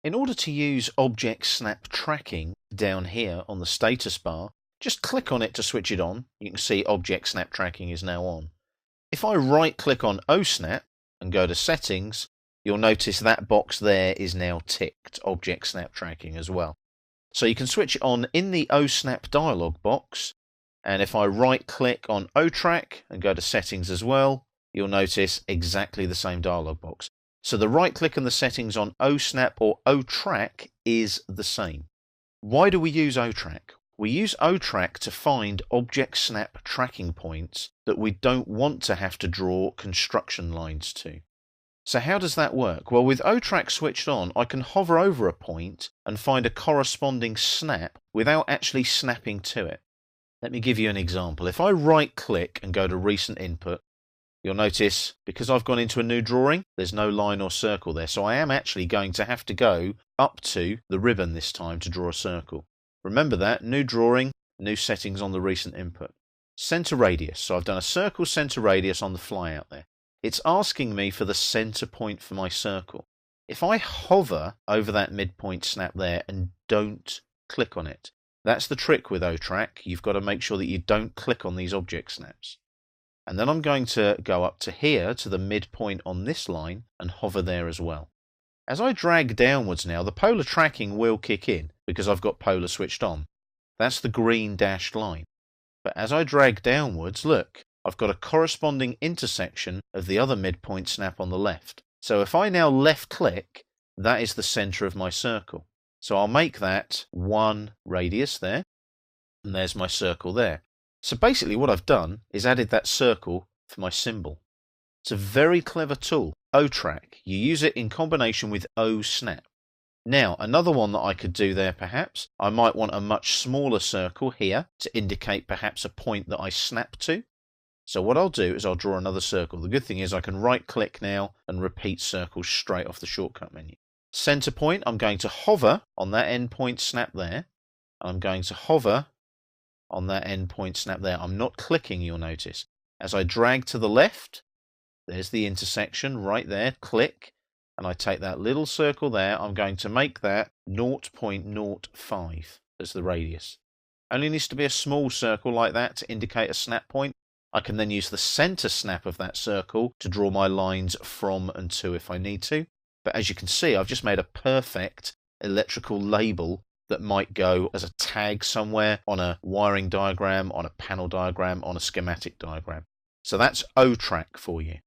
In order to use Object Snap Tracking down here on the status bar, just click on it to switch it on. You can see Object Snap Tracking is now on. If I right click on OSnap and go to Settings, you'll notice that box there is now ticked, Object Snap Tracking as well. So you can switch it on in the OSnap dialog box, and if I right click on OTrack and go to Settings as well, you'll notice exactly the same dialog box. So the right click and the settings on OSnap or OTrack is the same. Why do we use OTrack? We use OTrack to find object snap tracking points that we don't want to have to draw construction lines to. So how does that work? Well, with OTrack switched on, I can hover over a point and find a corresponding snap without actually snapping to it. Let me give you an example. If I right click and go to Recent Input, you'll notice, because I've gone into a new drawing, there's no line or circle there. So I am actually going to have to go up to the ribbon this time to draw a circle. Remember that, new drawing, new settings on the recent input. Center radius. So I've done a circle center radius on the fly out there. It's asking me for the center point for my circle. If I hover over that midpoint snap there and don't click on it, that's the trick with OTrack. You've got to make sure that you don't click on these object snaps. And then I'm going to go up to here, to the midpoint on this line, and hover there as well. As I drag downwards now, the polar tracking will kick in, because I've got polar switched on. That's the green dashed line. But as I drag downwards, look, I've got a corresponding intersection of the other midpoint snap on the left. So if I now left click, that is the center of my circle. So I'll make that 1 radius there, and there's my circle there. So basically what I've done is added that circle for my symbol. It's a very clever tool, OTrack. You use it in combination with OSnap. Now, another one that I could do there perhaps, I might want a much smaller circle here to indicate perhaps a point that I snap to. So what I'll do is I'll draw another circle. The good thing is I can right click now and repeat circles straight off the shortcut menu. Center point, I'm going to hover on that endpoint snap there. I'm going to hover on that endpoint snap there. I'm not clicking, you'll notice. As I drag to the left, there's the intersection right there, click, and I take that little circle there. I'm going to make that 0.05 as the radius. Only needs to be a small circle like that to indicate a snap point. I can then use the center snap of that circle to draw my lines from and to if I need to. But as you can see, I've just made a perfect electrical label that might go as a tag somewhere on a wiring diagram, on a panel diagram, on a schematic diagram. So that's OTrack for you.